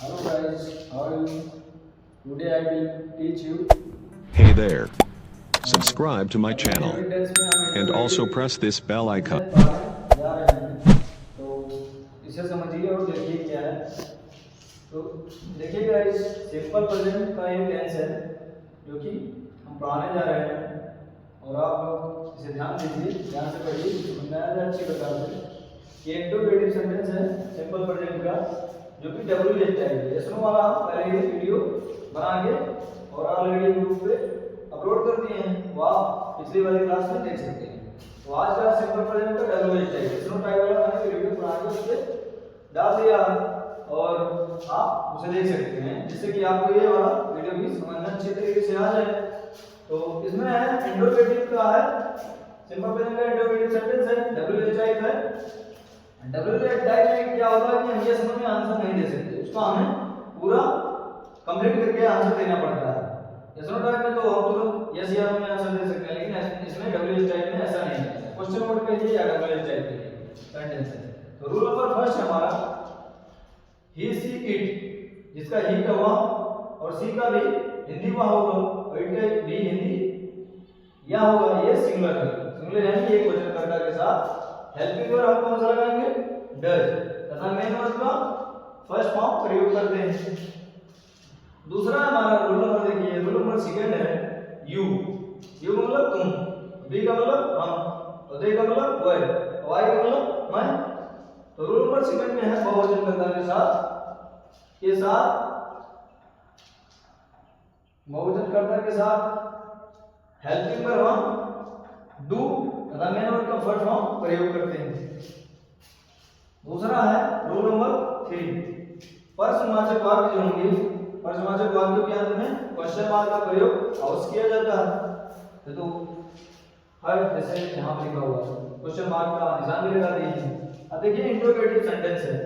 Hello guys, how are you? Today I will teach you. Hey there. Subscribe to my channel Academic test में हम and also interrogative press this bell icon. पढ़ने जा रहे हैं। तो इसे समझिए और देखिए क्या है। तो देखिए गाइस, सिंपल प्रेजेंट का एक टेंस है जो कि हम पढ़ाने जा रहे हैं और आप लोग इसे ध्यान दीजिए, ध्यान से पढ़िए, समझना है अच्छी प्रकार से। ये इंट्रोगेटिव सेंटेंस है सिंपल प्रेजेंट का जो कि WH टाइप है। इसमें वाला हम पहले ही वीडियो बना के और ऑलरेडी यूट्यूब पे अपलोड कर दिए हैं, वो आप पिछली वाली क्लास में देख सकते हैं। तो आज का सिंपल प्रेजेंट का WH टाइप, इसमें टाइप वाला मैंने वीडियो बना के उस पे डाल दिया और आप उसे देख सकते हैं जिससे कि आपको ये वाला वीडियो भी समझना अच्छे तरीके से आ जाए। तो इसमें है इंट्रोगेटिव का है, सिंपल प्रेजेंट का इंट्रोगेटिव सेंटेंस है, WH टाइप है। WH टाइप में क्या होता है कि हम ये समय में आंसर नहीं दे सकते, उसका हमें पूरा कंप्लीट करके आंसर देना पड़ता है। यस नो टाइप में तो हम तुरंत यस या नो में आंसर दे सकते हैं, लेकिन इसमें WH टाइप में ऐसा नहीं है। क्वेश्चन वर्ड कहिए या WH टाइप कहिए सेंटेंस है। तो रूल नंबर फर्स्ट हमारा ही सी इट, जिसका ही का वह और सी का भी हिंदी वह होगा और इट का भी हिंदी या होगा। ये सिंगुलर है, सिंगुलर यानी एक वचन कर्ता के साथ हेल्पिंग वर्ब हम कौन सा लगाएंगे? डज तथा मेन वर्ब का फर्स्ट फॉर्म प्रयोग करते हैं। दूसरा हमारा रूल नंबर देखिए, रूल नंबर सेकंड है यू। यू का मतलब तुम, बी का मतलब हम, और दे का मतलब वह, वाई का मतलब मैं। तो रूल नंबर सेकंड में है बहुवचन कर्ता के साथ बहुवचन कर्ता के साथ हेल्पिंग वर्ब हम डू तथा मेन वर्ब का फर्स्ट फॉर्म प्रयोग करते हैं। दूसरा है रूल नंबर 3, प्रश्नवाचक वाक्य जो होंगे, प्रश्नवाचक वाक्यों के अंत में क्वेश्चन मार्क का प्रयोग अवश्य किया जाता है। तो हर जैसे यहां पर लिखा हुआ है क्वेश्चन मार्क का निशान भी लगा दिए हैं। अब देखिए इंट्रोगेटिव सेंटेंस है,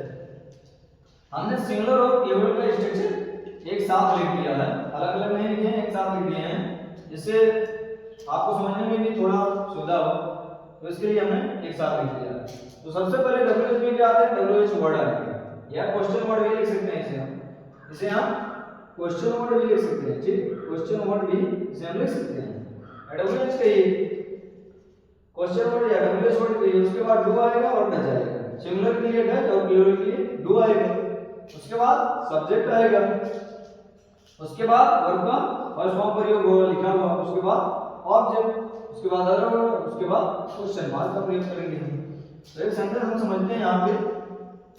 हमने सिंगुलर और प्लूरल का स्ट्रक्चर एक साथ लिख दिया है, अलग अलग नहीं लिखे हैं, एक साथ लिख दिए हैं जिससे आपको समझने में भी थोड़ा सुविधा हो। तो इसके लिए हमने एक साथ लिख दिया। तो सबसे पहले WH में क्या आता है? WH वर्ड आते हैं या क्वेश्चन वर्ड भी लिख सकते हैं इसे हम क्वेश्चन वर्ड भी लिख सकते हैं, ठीक, क्वेश्चन वर्ड भी इसे हम लिख सकते हैं। WH कहिए क्वेश्चन वर्ड या WH वर्ड कहिए, उसके बाद डू आएगा और डज आएगा। सिंगुलर के लिए डज और प्लूरल के लिए डू आएगा। उसके बाद सब्जेक्ट आएगा, उसके बाद वर्ब का फर्स्ट फॉर्म प्रयोग होगा लिखा हुआ, उसके बाद ऑब्जेक्ट, उसके बाद अदर वर्ड, उसके बाद क्वेश्चन मार्क का प्रयोग करेंगे हम। तो एक सेंटेंस हम समझते हैं, यहाँ पे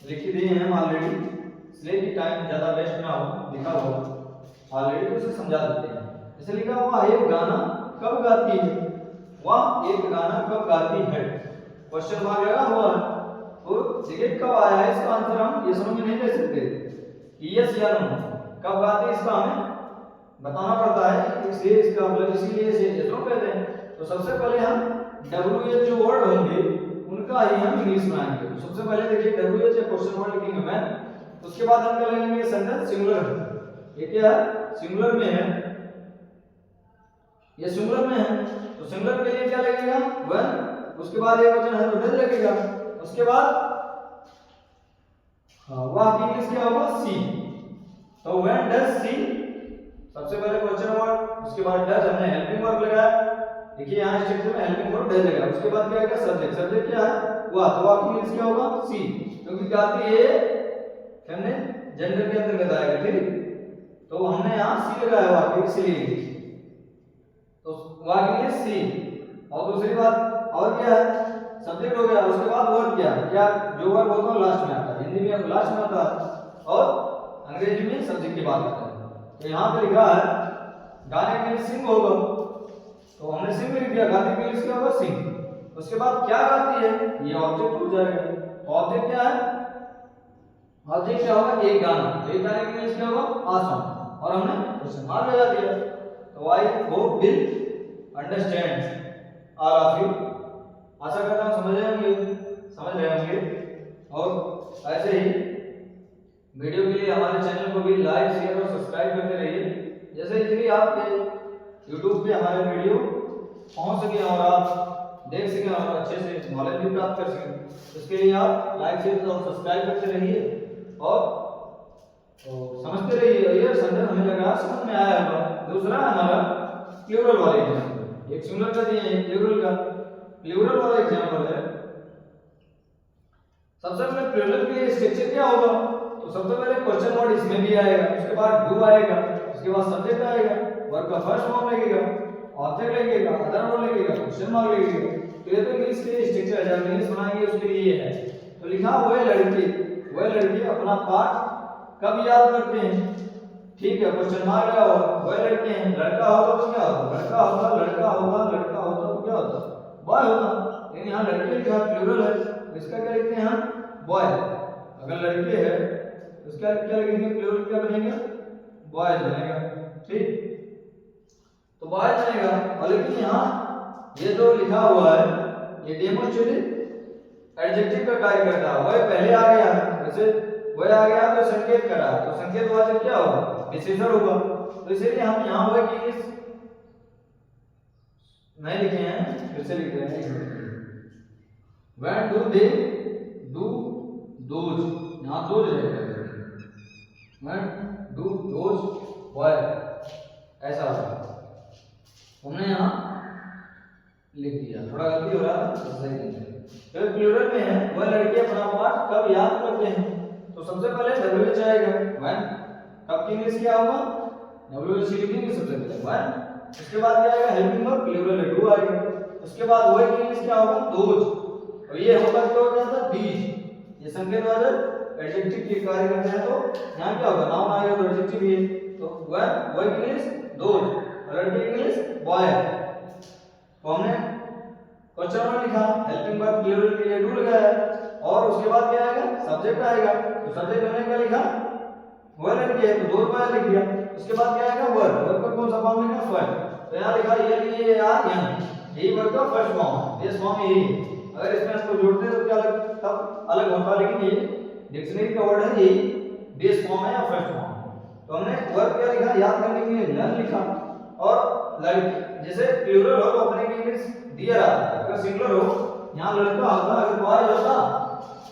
लिख दिए हैं ऑलरेडी, इसलिए कि टाइम ज्यादा वेस्ट ना हो, लिखा हुआ ऑलरेडी, तो उसे समझा देते हैं। जैसे लिखा हुआ एक गाना कब गाती है, वह एक गाना कब गाती है, क्वेश्चन मार्क लगा हुआ है। तो देखिए कब आया है, इसका आंसर हम यस नो में नहीं दे सकते, यस या नो, कब गाती है इसका हमें बताना पड़ता है, इसलिए इसका मतलब इसीलिए इसे यस नो कहते हैं। तो सबसे पहले हम WH जो वर्ड होंगे उनका ही हम इंग्लिश बनाएंगे। तो सबसे पहले देखिए WH या क्वेश्चन वर्ड लिखेंगे मैं, उसके बाद हम क्या लिखेंगे? सेंटेंस सिंगुलर है, ये क्या है? सिंगुलर में है, ये सिंगुलर में है। तो सिंगुलर के लिए क्या लगेगा? वन, उसके बाद एक वचन है तो डज लगेगा, उसके बाद वाक्य इंग्लिश क्या होगा? सी। तो व्हेन डज सी, सबसे पहले क्वेश्चन वर्ड, उसके बाद डज, हमने हेल्पिंग वर्ब लगाया, देखिए यहां स्ट्रक्चर में हेल्पिंग वर्ब डज लगा, उसके बाद क्या आएगा? सब्जेक्ट, सब्जेक्ट क्या है? वह, तो वाक्य इंग्लिश क्या होगा? सी, क्योंकि गाती है हमने जेंडर के अंतर्गत आएगा, ठीक। तो हमने यहां सी लगाया वाक्य इसलिए, तो वाक्य इंग्लिश सी। और दूसरी बात और क्या है? सब्जेक्ट हो गया, उसके बाद वर्ब क्या है? क्या जो वर्ब होता है लास्ट में आता है, हिंदी में लास्ट में आता है और अंग्रेजी में सब्जेक्ट की बात करते हैं। तो यहाँ पे लिखा है गाने के लिए सिंग होगा, तो हमने सिंग लिख दिया, गाने के लिए क्या होगा? सिंग। उसके बाद क्या गाती है? ये ऑब्जेक्ट हो जाएगा। ऑब्जेक्ट क्या है? ऑब्जेक्ट क्या होगा? एक गाना, एक गाने के लिए क्या होगा? आ सॉन्ग, और हमने क्वेश्चन मार्क लगा दिया। तो I hope will understand all of you, आशा करता हूं समझ रहे होंगे। और ऐसे ही वीडियो के लिए हमारे चैनल को भी लाइक, शेयर और सब्सक्राइब करते रहिए, जैसे इजीली आपके YouTube पे हमारे वीडियो पहुंच सके और आप देख सकें और अच्छे से नॉलेज भी प्राप्त कर सकें। इसके लिए आप लाइक, शेयर और सब्सक्राइब करते रहिए और तो समझते रहिए, ये सेंटेंस हमें लगा समझ में आया होगा। दूसरा हमारा प्लूरल वाला एग्जांपल, एक सिंगुलर का दिया है, प्लूरल का। प्लूरल वाला एग्जांपल है, सबसे पहले प्लूरल के लिए स्ट्रक्चर क्या होगा, तो सबसे पहले क्वेश्चन वर्ड इसमें भी आएगा, उसके बाद डू आएगा, उसके बाद सब्जेक्ट आएगा, वर्ब का फर्स्ट फॉर्म लगेगा, ऑब्जेक्ट लगेगा, अदर वर्ड लगेगा, क्वेश्चन मार्क लगेगा। तो ये तो इंग्लिश के लिए स्ट्रक्चर है, जब इंग्लिश बनाएंगे उसके लिए ये है। तो लिखा हुआ है लड़की अपना पाठ कब याद करते हैं, ठीक है, क्वेश्चन मार्क लगा हुआ, वह लड़के हैं। लड़का होता तो क्या होता, लड़का होता तो क्या होता, बॉय होता। लेकिन यहाँ लड़के लिखा प्लूरल है, तो इसका क्या लिखते हैं हम, बॉय। अगर लड़के है तो इसका क्या लिखेंगे, प्लूरल क्या बनेगा, बॉयज बनेगा, ठीक। तो बॉयज बनेगा। और लेकिन यहाँ ये जो लिखा हुआ है ये डेमोस्ट्रेटिव एडजेक्टिव का कार्य करता है, वह पहले आ गया है, जैसे वह आ गया तो संकेत करा, तो संकेतवाचक क्या होगा, विशेषण होगा। तो इसीलिए हम यहाँ वह की नहीं लिखे हैं, फिर से लिख रहे हैं। When do they do those, यहाँ those रहेगा, when do those boy, ऐसा होगा। हमने यहाँ लिख दिया, थोड़ा गलती हो रहा था, सही लिख दिया। तो प्लूरल में है, वह लड़के अपना पाठ कब याद करते हैं, तो सबसे पहले WH आएगा, when। कब की इंग्लिश क्या होगा, WH लिखेंगे सबसे पहले when। उसके बाद क्या आएगा, हेल्पिंग वर्ब प्लूरल है, डू आएगा। उसके बाद वही की इंग्लिश क्या होगा, दोज। और ये होगा क्या हो जाता है, दीज। ये संकेतवाचक एडजेक्टिव के कार्य करते हैं, तो यहाँ क्या होगा, नाउन आएगा तो एडजेक्टिव ही है। तो when वही की इंग्लिश दोज, और लड़के की इंग्लिश बॉय। तो हमने क्वेश्चन वर्ड लिखा, हेल्पिंग वर्ब प्लूरल के लिए डू लगाया, और उसके बाद क्या आएगा, सब्जेक्ट आएगा। तो सब्जेक्ट हमने क्या लिखा, वह लड़के है, तो दो रुपया लिख दिया। उसके बाद क्या आएगा, वर्ब का कौन सा फॉर्म लिखा, फर्स्ट। तो यहाँ लिखा ये लिए यार, यही वर्ब का फर्स्ट फॉर्म, बेस फॉर्म यही है। अगर इसमें इसको जोड़ते तो क्या तब अलग होता, लेकिन ये डिक्शनरी का वर्ड है, यही बेस फॉर्म है या फर्स्ट फॉर्म। तो हमने वर्ब क्या लिखा, याद करने के लिए लर्न लिखा। और लड़की जैसे प्लूरल हो तो अपने इंग्लिश डियर आता है, अगर सिंगुलर हो यहाँ लड़का होता, अगर बॉय होता,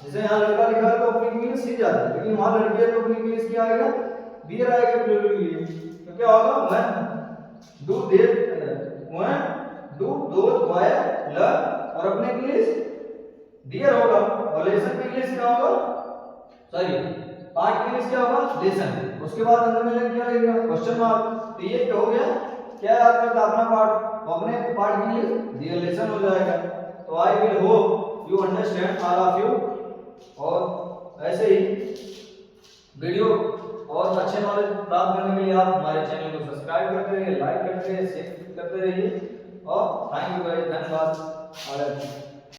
जैसे यहाँ लड़का लिखा है तो अपनी इंग्लिश ही जाती है, लेकिन वहां लड़की है तो अपनी इंग्लिश क्या आएगा, डियर आएगा प्लूरल के लिए। तो क्या होगा, when do they, when do those boy learn, और अपने इंग्लिश डियर होगा। और लेसन की इंग्लिश क्या होगा, सॉरी पार्ट की इंग्लिश क्या होगा, लेसन। उसके बाद अंदर में क्या लगेगा, क्वेश्चन मार्क। तो ये क्या हो गया, क्या याद करता अपना पार्ट, तो अपने पार्ट की इंग्लिश डियर लेसन हो जाएगा। तो I will hope you understand all of you. और ऐसे ही वीडियो और अच्छे नॉलेज प्राप्त करने के लिए आप हमारे चैनल को सब्सक्राइब करते रहिए, लाइक करते रहिए, शेयर करते रहिए। और थैंक यू गाइस, धन्यवाद।